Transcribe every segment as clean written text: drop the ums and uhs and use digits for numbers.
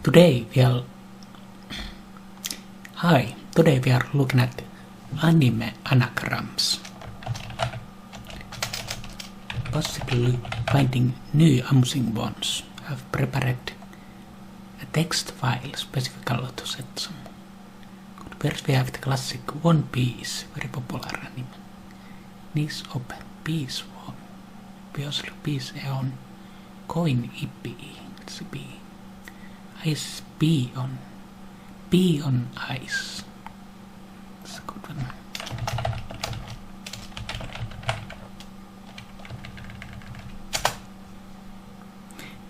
Today we are looking at anime anagrams. Possibly finding new amusing ones. I've prepared a text file specifically to set some. First we have the classic One Piece, very popular anime. Nice of Piece One. Obviously Piece on Coin Ipi. It's B. Ice B on ice. That's a good one.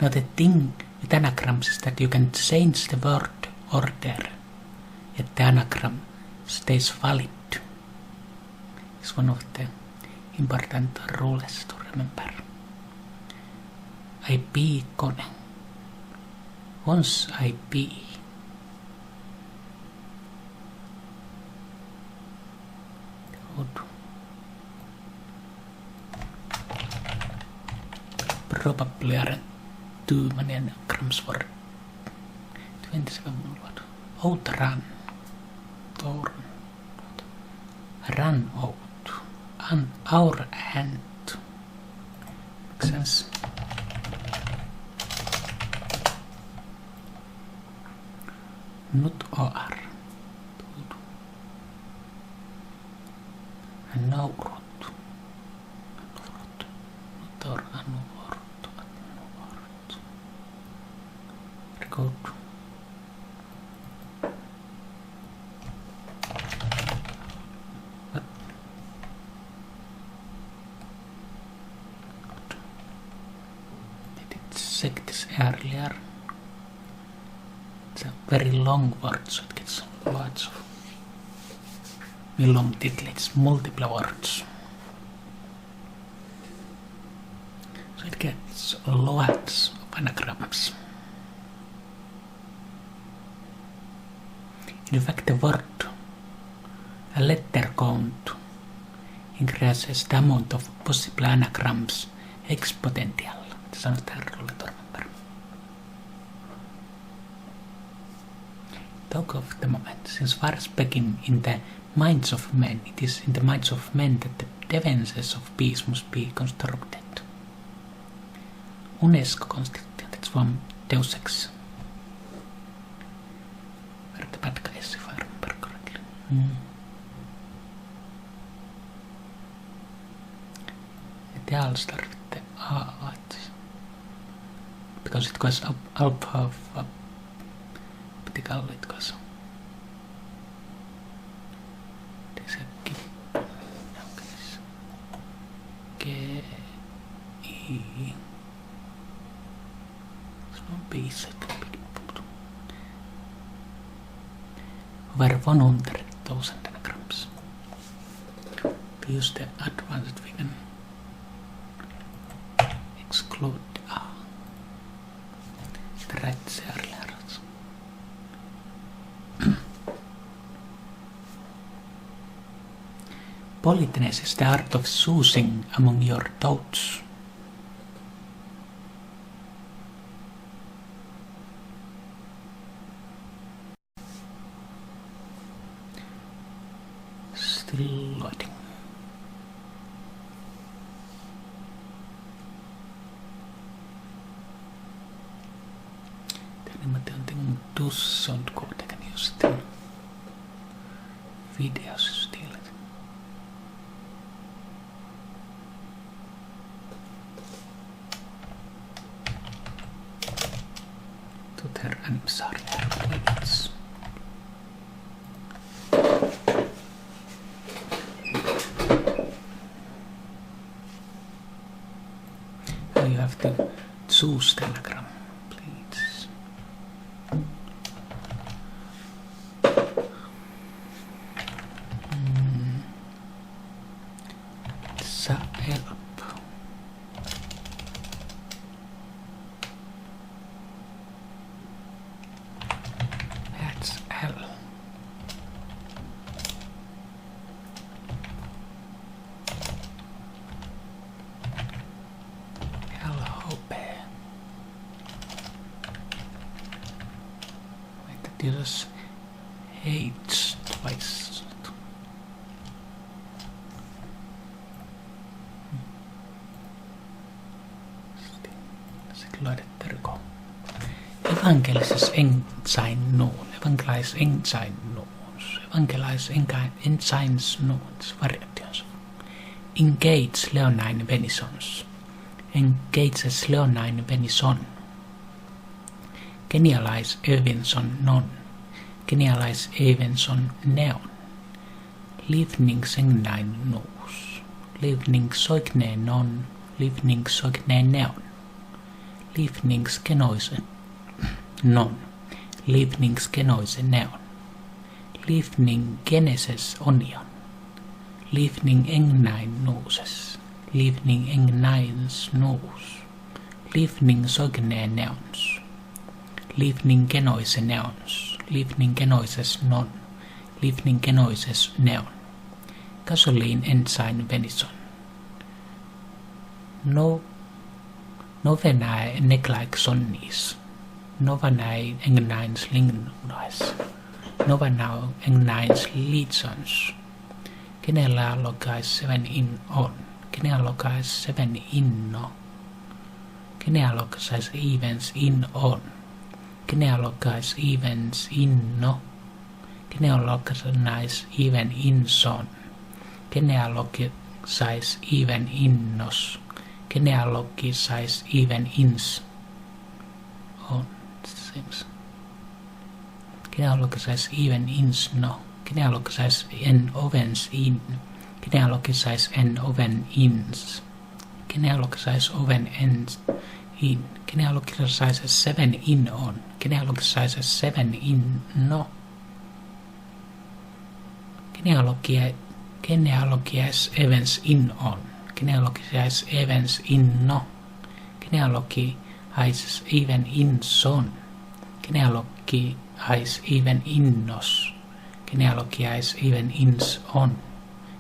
Now the thing with anagrams is that you can change the word order, yet the anagram stays valid. It's one of the important rules to remember. I be kone. Once I be. Probably aren't too many anagrams for 27 word. Outrun. Run out. Our hand. Makes sense. Not are. Naurot. Not or anuort. Record. Did it check this earlier? It's a very long word, so it gets lots of long titlets, multiple words. So it gets lots of anagrams. In fact, the word a letter count increases the amount of possible anagrams exponential. It's another rule to remember. Talk of the moment. Since far speaking in the minds of men, it is in the minds of men that the defenses of peace must be constructed. UNESCO constructed, that's from Deus Ex. Where the bad guys, if I remember correctly. They all start with the A, because it goes up half up. Particularly it goes. There's a G, E. It's not B set. Over 100,000 anagrams. To use the advanced, we can exclude A. The right earlier. Politeness is the art of choosing among your thoughts. Still loading. Tänne tuossa kuitenkin just videosysteemet. I'm sorry, please. Now you have to choose the anagram, please. It's a help. Jesus hates twice. Sekloidettärko. Evangelisches Engsein nun. Evangelis Engsein nuns. Evangelis Engseins nuns. Variations. Engage Leonine Venisons. Engages Leonine Venison. Genialize Evenson non. Genialize Evenson neon. Livning Sengnain nuus. Livning soigne non. Livning soigne neon. Livning skenoise non. Livning skenoise neon. Livning genesis onion. Livning engnain nuuses. Livning engnains nuus. Livning soigne neons. Livning genoise neons. Livning genoises non. Livning genoises neon. Gasoline ensign venison. Novenae neclaik sonnis. Novanae engnains lignues. Novanau engnains lidsons. Genealogais 7 in on. Genealogais 7 in no. Genealogais evens in on. Genealogais evens in no. Genealogais even in son. Genealogais even in nos. Genealogais even ins on. Seems. Genealogais even ins no. Genealogais en ovens in. Genealogais en oven ins. Genealogais oven ens in. Genealogais 7 in on. Genealogais 7 in no. Genealogias evens in on. Genealogias evens in no. Genealogias even in son. Genealogias even in nos. Genealogias even ins on.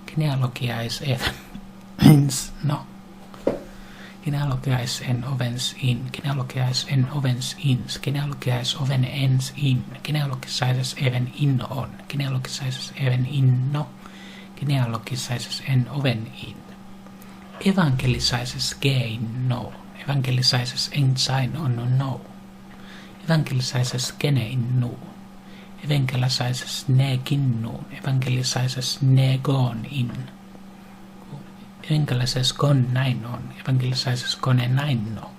Genealogias even ins no. Genealogias en ovens in. Genealogias en ovens ins. Genealogias oven ens in. Genealogias even in on. Genealogias even in no. Genealogias en oven in. Evangelisaises gein no. Evangelisaises ensign on no. Evangelisaises genein nu. Evangelisaises negin nu. Evangelisaises negon in. Evangelisaises gon näin on. Evangelisaises gone näin no.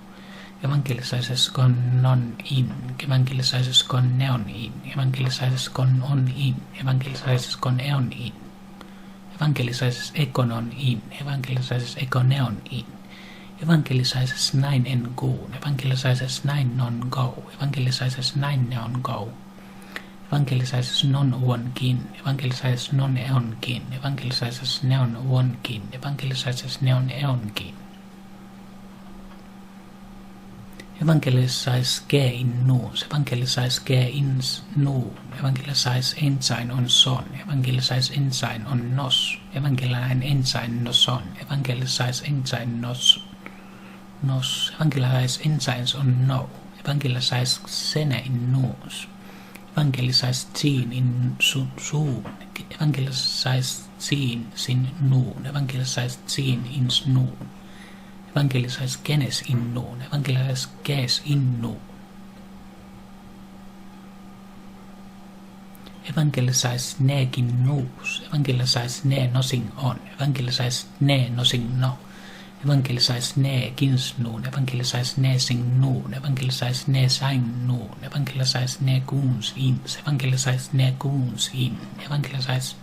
Evangelisaises gon non in. Evangelisaises gon neon in. Evangelisaises gon on in. Evangelisaises gon eon in. Evangelisaises ekonon in. Evangelisaises ekoneon in. Evangelisaises näin en kuun. Evangelisaises näin non go. Evangelisaises näin neon go. Evangelisaises non uonkin. Evangelisaises non eonkin. Evangelisaises neon uonkin. Evangelisaises neon eonkin. Evangelisais ge in nuus. Evangelisais ge ins nuun. Evangelisais ensign on son. Evangelisais ensign on nos. Evangelisain ensign noson. Evangelisais ensign nos. Evangelisais ensigns on no. Evangelisais sene in nuus. Evangelisais siin in suun. Evangelisais siin sin nuun. Evangelisais siin ins nuun. Evangelisais genes in nuun. Evangelisais ges in nuun. Evangelisais negin nuus. Evangelisais ne nosin on. Evangelisais ne nosin no. Evangelisais ne gins nuun. Evangelisais ne sin nuun. Evangelisais ne sain nuun. Evangelisais ne kuuns ins. Evangelisais ne kuuns in. Evangelisais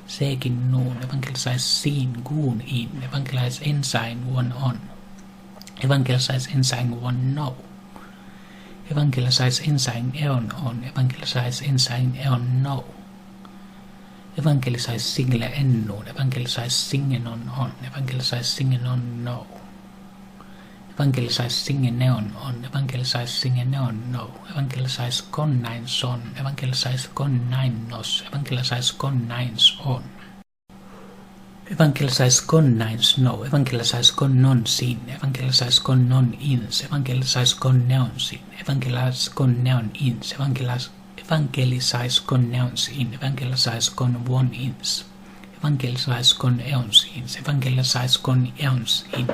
segin nuun. Evangelisais siin kuun in. Evangelisais ensign one on. Evangelisais ensign one no. Evangelisais ensign eon on. Evangelisais ensign eon no. Evangelisais single en nuun. Evangelisais singenon on. Evangelisais singenon no. Evangelisais singeneon on. Evangelisais singeneon no. Evangelisais kon näin son. Evangelisais kon näin nos. Evangelisais kon näins on. Evangelisais kon näins no. Evangelisais kon non sin. Evangelisais kon non ins. Evangelisais kon neon sin. Evangelisais kon neon ins. Evangelisais con neons in, evangelisais con one ins, evangelisais con eons ins, evangelisais con eons in,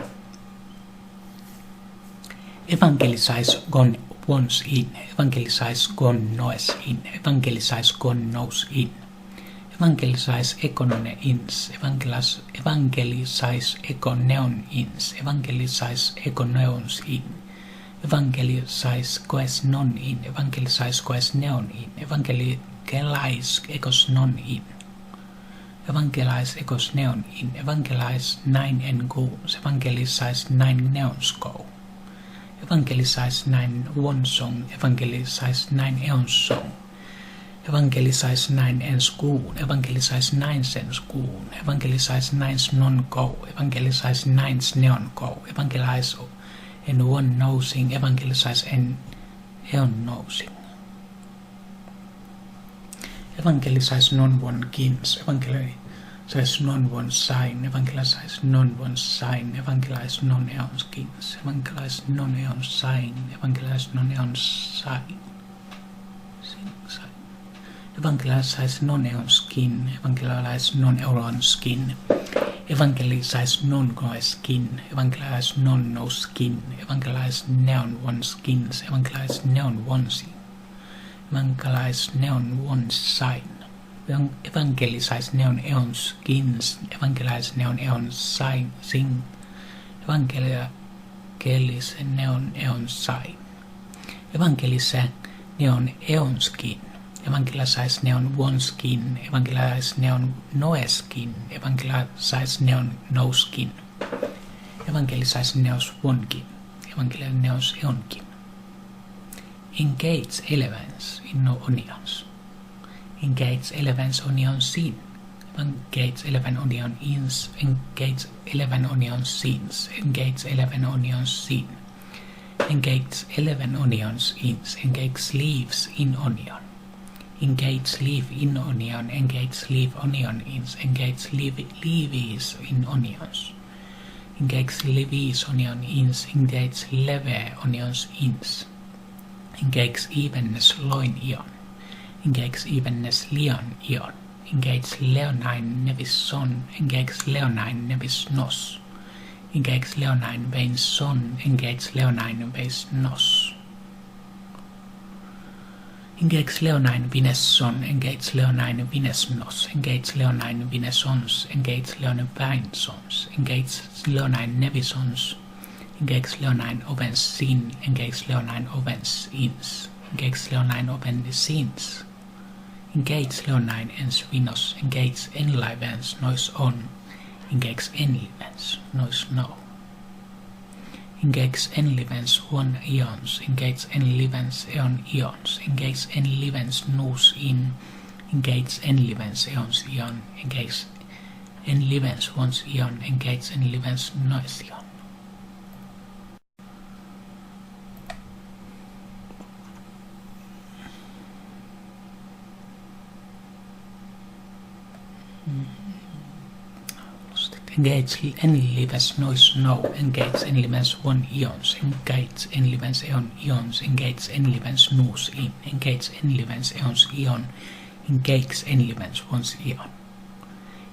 evangelisais con ones in, evangelisais con noes in, evangelisais con nos in, evangelisais econone ins, evangelisais econeon ins, evangelisais econeons in, evangelisais quaes non in, evangelisais quaes neon in, evangelais ecos non in, evangelais ecos neon in, evangelais nine en goons, evangelisais nine neons go, evangelisais nine one song, evangelisais nine eons song, evangelisais nine ens goon, evangelisais nine sens goon, evangelisais nines non go, evangelisais nines neon go, evangelisais en one nosing, evangelisais en eon nosing, evangelisais non one gins, evangelisais non one sign, evangelisais non one sign, evangelisais non eons gins, evangelisais non eon sign, evangelisais non eon sign, evangelisais non eon skin, evangelisais non eon skin, evangelisais non noe skin, evangelisais non no skin, evangelisais neon one skins, evangelisais neon one sin, evangelisais neon one sign, evangelisais neon eon skins, evangelisais neon eon sign sing, evangelis neon eon sign, evangelisais neon eon skin, evangelisais neon one skin, evangelisais neon noe skin, evangelisais neon no skin, evangelisais neos one kin, evangelisais neos eon kin. Engage elements in no onions. Engage elements onion sin. Engage 11 onion ins. Engage 11 onion sins. Engage 11 onions sin. Engage 11 onions ins. Engage leaves in onion. Engage leaf in onion. Engage leaf onion ins. Engage leaves in onions. Engage leaves onion ins. Engage leve onions ins. Engage evenness loin ion. Engage evenness lion ion. Engage leonine nevis son. Engage leonine nevis nos. Engage leonine veins son. Engage leonine veins nos. Engage leonine vines son. Engage leonine vines nos. Engage leonine vinesons. Engage leonine vinesons. Engage leonine nevisons. Engage leonine ovens sin. Engage leonine ovens ins. Engage leonine ovens sins. Engage leonine ens vinos. Engage enlivens nois on. Engage enlivens nois no. Engage enlivens one ions. Engage enlivens eon ions. Engage enlivens nous in. Engage enlivens eons ion. Engage enlivens once ion. Engage enlivens nois ion. Engage enlivens nois no. Engage enlivens one ions. Engage enlivens eon ions. Engage enlivens nous in. Engage enlivens eons ion. Engage enlivens once ion.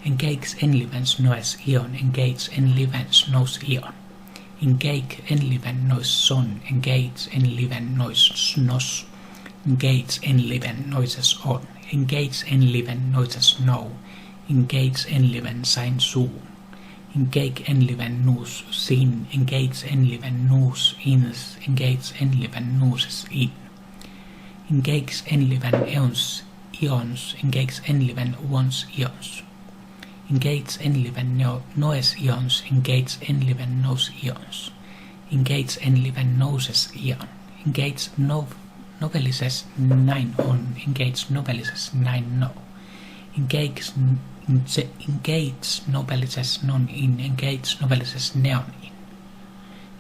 Engage enlivens nois ion. Engage enlivens nos ion. Engage enliven nois son. Engage enliven nois nos. Engage enliven noises on. Engage enliven noises no. Engage enliven sign soon. Engage enliven nous sin. Engage enliven nous ins. Engage enliven nouses in. Engage enliven eons ions. Engage enliven ones ions. Engage enliven noes ions. Engage enliven nos ions. Engage enliven noses ion. Engage novelises nine on. Engage novelises nine no. Engage novelises non in. Engage novelises neon in.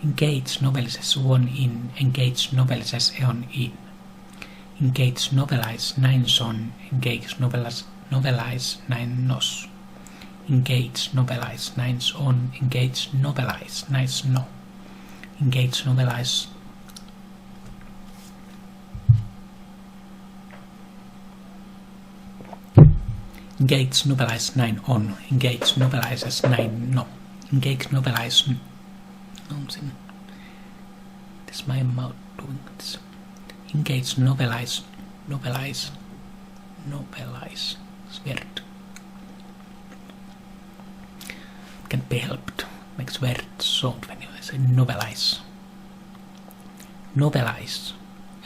Engage novelises one in. Engage novelises eon in. Engage novelize nine son. Engage novelize nine nos. Engage novelize nine on. Engage novelize nine no. Engage novelize Engage novelize 9 on. Engage novelizes 9 no. Engage novelize nonsin. This my mouth doing this. Engage novelize. Sverd. Can be helped. Makes weird sound when you say novelize. Novelize.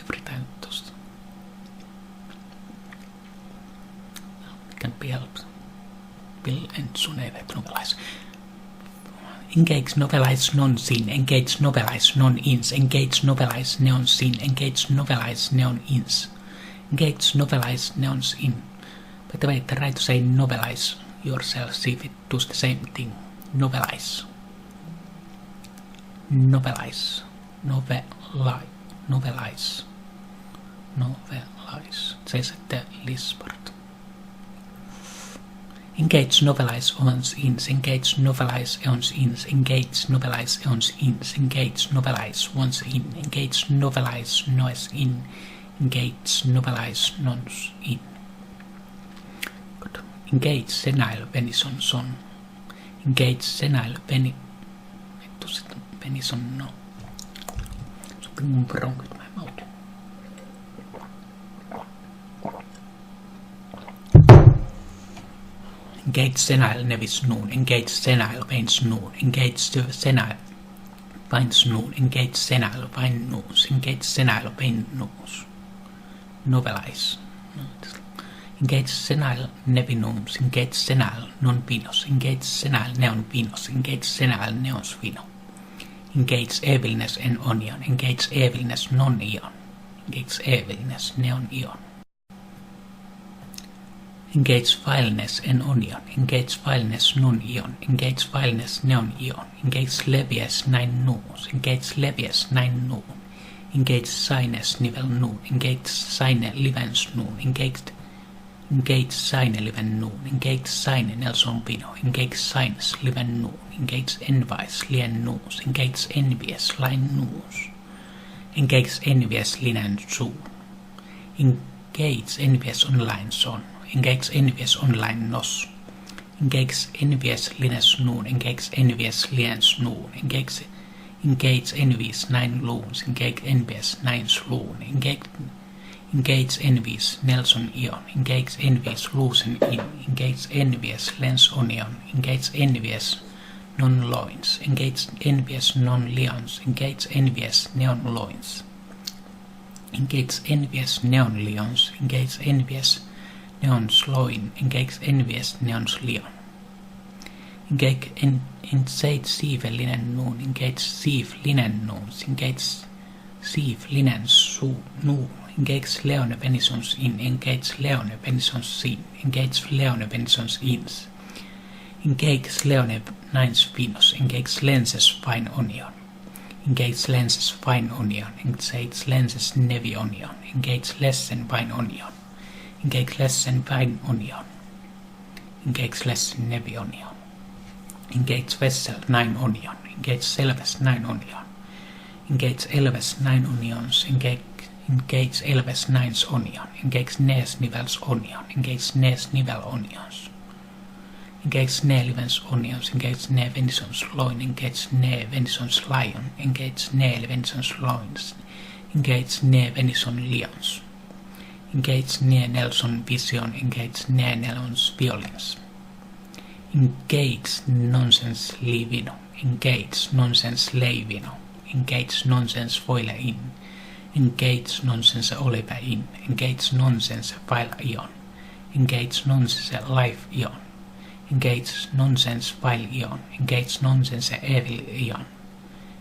Every time tosta. Can be helped. Bill and Suneve novelize. Engage novelize non-sin. Engage novelize non-ins. Engage novelize neon-sin. Engage novelize neon-ins. Engage novelize neons-in. By the way, try to say novelize yourself. See if it does the same thing. Novelize. Novelize. Novelize. Says at the list part. Engage novelize ons ins. Engage novelize ons ins. Engage novelize ons ins. Engage novelize once in. Engage novelize noise in. Engage novelize nons in. Good. Engage senile venison son. Engage senile venison no. Something wrong with my mouth. Engage senile nevis noon. Engage senile veins noon. Engage senile vines noon. Engage senile vine noons. Engage senile vein noons. Novelize. Engage senile nevinooms. Engage senile non vinos. Engage senile neon vinos. Engage senile neons vino. Engage evilness and onion. Engage evilness non-ion. Engage evilness neon ion. Engage vileness and onion. Engage vileness non-ion. Engage vileness neon-ion. Engage levias 9 noons. Engage levias 9 noon. Engage sinus nivel noon. Engage sine livens noon. Engage sine liven noon. Engage sine Nelson vino. Engage sinus liven noon. Engage envious lien noons. Engage envious line noons. Engage envious linen soon. Engage envious online son. Engage envious online nos. Engage envious lines noon. Engage envious liens noon. Engage envious 9 loons. Engage envious 9 loon. Engage envious Nelson ion. Engage envious Lucen in. Engage envious lens onion. Engage envious non-loins. Engage envious non-leons. Engage envious neon loins. Engage envious neon leons. Engage envious neons loin. Engage envious neons leon. Engage inside sieve linen noon. Engage sieve linen noons. Engage sieve linen noon. Engage leone venisons in. Engage leone venisons sin. Engage leone venisons ins. Engage leone nines vinos. Engage lenses fine onion. Engage lenses fine onion. Engage lenses nevi onion. Engage lesson fine onion. Engage lesson fine onion. Engage lesson nevi onion. Engage vessel 9 onion. Engage selves 9 onion. Engage elves 9 onions. Engage elves 9 onion. Engage nees nivels onion. Engage nees nivel onions. Engage ne livens onions. Engage ne venisons loin. Engage ne venisons lion. Engage ne venisons loins. Engage ne venison lions. Engage ne Nelson vision. Engage ne Nelson's violence. Engage nonsense livino. Engage nonsense leivino. Engage nonsense foile in. Engage nonsense olive in. Engage nonsense file ion. Engage nonsense life ion. Engage nonsense file ion. Engage nonsense evil ion.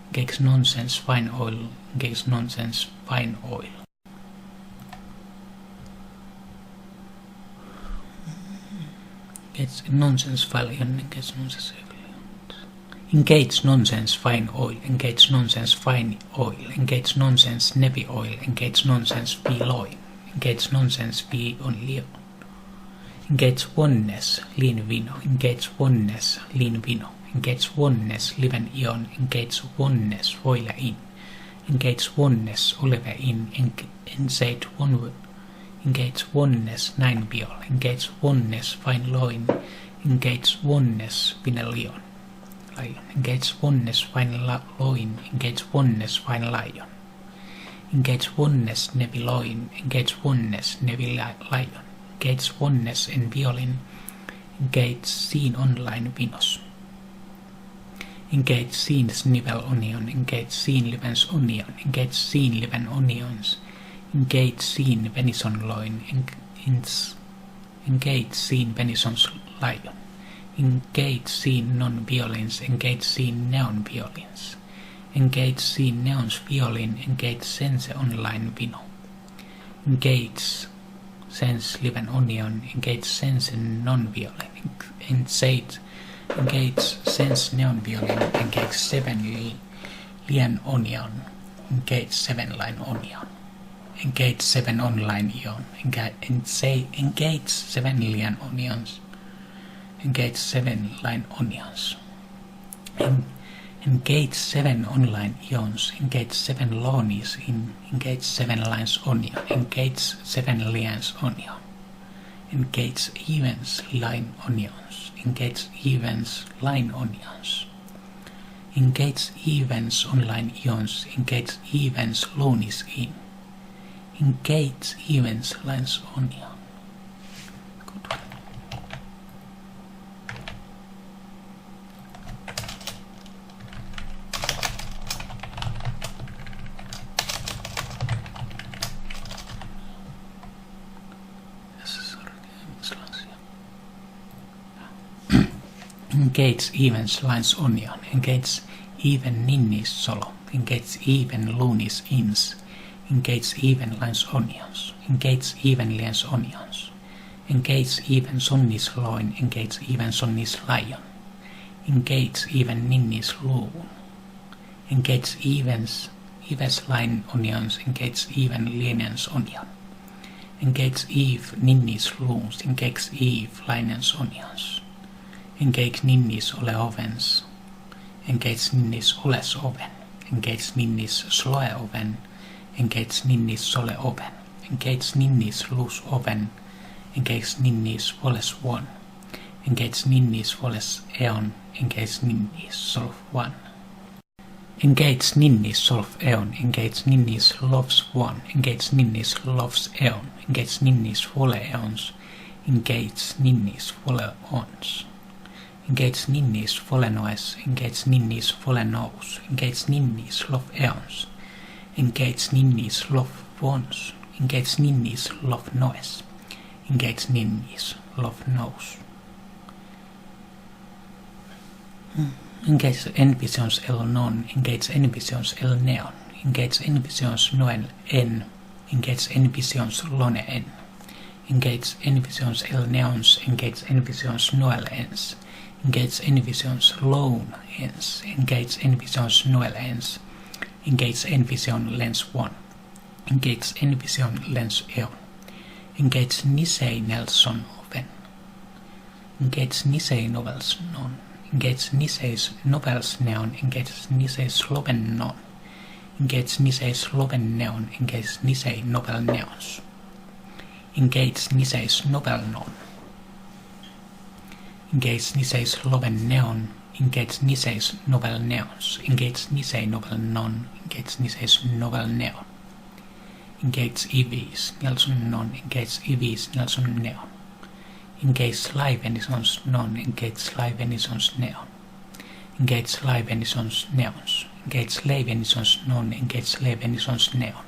Engage nonsense fine oil. Engage nonsense fine oil. Engage nonsense file ion. Engage nonsense evil ion. Engage nonsense fine oil. Engage nonsense fine oil. Engage nonsense nevi oil. Engage nonsense viloin. Engage nonsense vi on lion. Engage oneness lean vino. Engage oneness lean vino. Engage oneness liven ion. Engage oneness foile in. Engage oneness olive in. Engage engage onnes näin viol, engage onnes vain loin, engage onnes vine lion, engage onnes vain loin, engage onnes vain lion, engage onnes nevi loin, engage onnes nevi lion, engage onnes en violin, engage siin online vinos, engage scenes nivel onion, engage scene livens onion, engage scene liven onions, engage scene venison loin, engage scene venisons lion, engage scene non violins, engage scene neon violins, engage scene neons violin, engage sense online vino, engage sense liven onion, engage sense non violin, engage sense neon violin, engage 7 lien onion, engage 7 line onion, engage 7 online ion, engage 7 lien onions, engage 7 line onions, engage 7 online ions, engage 7 lonies in, engage 7 lines onion, engage 7 liens onion, engage events line onions, engage events line onions, engage events online ions, engage events lonies in, engage events lines onion. Good one. Engage events lines onion, engage even ninnis solo, engage even lunis ins, engage even lines onions, engage even liens onions, engage even sonnis loin, engage even sonnis lion, engage even ninnis luun, engage evens line onions, engage even lienens onion, engage eve ninnis luuns, engage eve linens onions, engage ninnis ole ovens, engage ninnis oles oven, engage ninnis sloe oven, engage ninnis sole oven, engage ninnis lus oven, engage ninnis voles one, engage ninnis voles eon, engage ninnis solve one, engage ninnis solve eon, engage ninnis loves one, engage ninnis loves eon, engage ninnis vole eons, engage ninnis vole ons, engage ninnis vole noes, engage ninnis vole nous, engage ninnis love eons, engage ninnis love wons, engage ninnis love noes, engage ninnis love knows, engage envisions el non, engage envisions el neon, engage envisions noen en, engage envisions lone en, engage envisions el neons, engage envisions noel ens, engage envisions lone ens, engage envisions noel ens, engage envision lens 1, engage envision lens eon, engage nisei nelson oven, engage nisei novels non, engage niseis novels neon, engage nisei sloven non, engage nisei sloven neon, engage nisei novel neons, engage niseis novel non, engage niseis sloven neon, engage niseis novel neons, engage nisei novel non, engage niseis novel neon, engage ivis nelson non, engage ivis nelson neon, engage livenisons non, engage livenisons neon, engage livenisons neons, engage levenisons non, engage levenisons neon,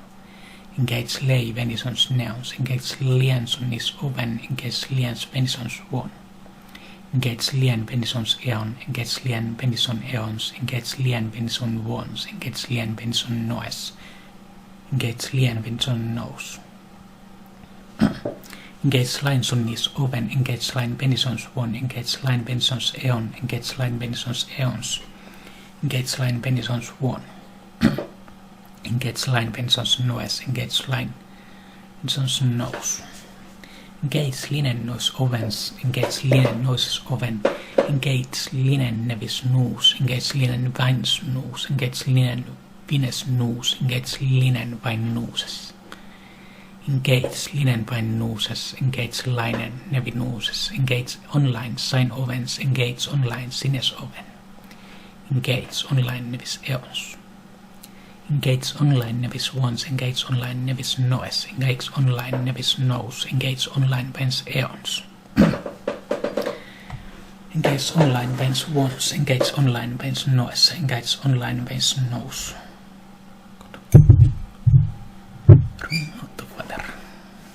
engage levenisons neons, engage liensonis oven, engage liens venisons one, engage lien venisons eon, engage lien venison eons, engage lien venison wons, engage lien venison noes, engage lien venison nous, engage line sonnis oven, engage line venisons one, engage line venisons eon, engage line venisons eons, engage line venisons one, engage line venisons noes, engage line venisons nous, engage linen nois ovens, engage linen noises oven, engage linen nevis nous, engage linen vines nous, engage linen vines nous, engage linen vain nouses, Engage linen vain nuuses, engage lainen nevi nuuses, engage online sign ovens, engage online sines oven. Engage online nevis eons. Engage online nevis once, engage online nevis noes, engage online nevis nous, engage online vens eons. Engage online vens once, engage online vens noes, engage online vens nous.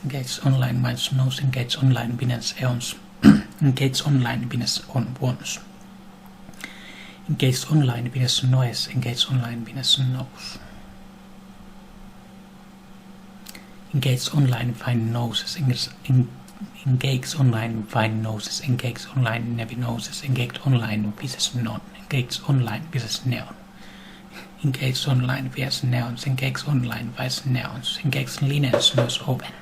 Engage online vens nous, engage online vines eons. Engage online vines on once. Engage online vines noes, engage online vines nous. Engage online fine noses, engage online fine noses, engage online nevi noses, engage online vises non, engage online vises neon. Engage online vies neons, engage online vies neons, engage linens nos oven.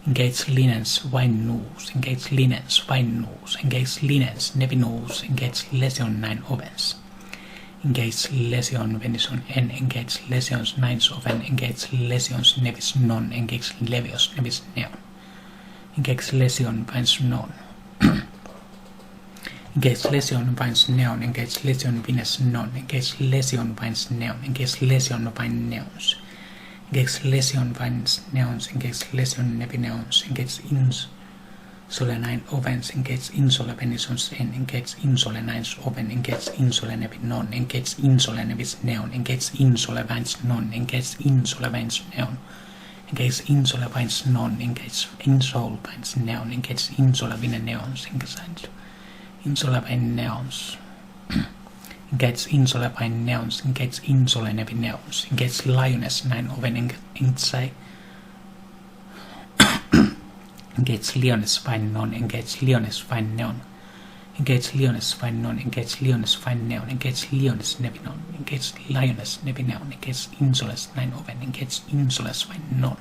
Engage linens vain nuus, engage linens vain nuus, engage linens nevi nuus, engage lesion 9 ovens. Engage lesion venison en, engage lesions 9 oven, engage lesions nevis non, engage levios nevis neon. Engage lesion vines non. Engage lesion vines neon, engage lesion vines non, engage lesion vines neon, engage lesion vine neons. Engage lesion vines neons, engage lesion nevi neons, engage insole 9 ovens, engage insole venisons en, engage insole 9 oven, engage insole nevi non, engage insole nevis neon, engage insole vines non, engage insole vines neon. Engage insole vines non, engage insole vines neon, engage insole vine neons, engage insole vine neons. Engage insole vine neons, engage insole nevi neons, engage lioness 9 oven, engage engage lioness fine non, engage lioness fine neon. Engage lioness fine non, engage lioness fine neon, engage lioness nevi non, engage lioness nevi neon, engage insoles 9 oven, engage insoles fine non.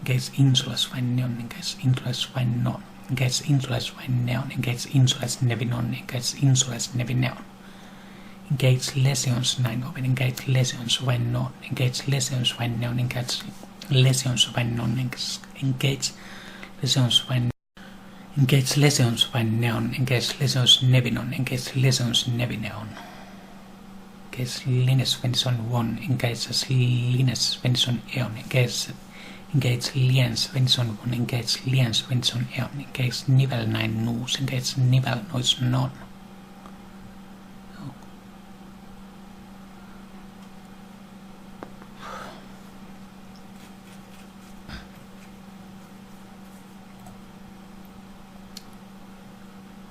Engage insoles fine neon, engage insoles fine non, engage insoles fine neon, engage insoles nevi non, engage insoles nevi neon. Engage lesions 9 oven, engage lesions fine non, engage lesions fine neon, engage lesions fine non, engage lesions fine. Engage lesions fine neon, engage lesions nevi non, engage lesions nevi neon. Engage lines venison 1, engage lines venison eon, engage liens venison 1, engage liens venison eon, engage nivel 9 nuus, engage nivel nois non.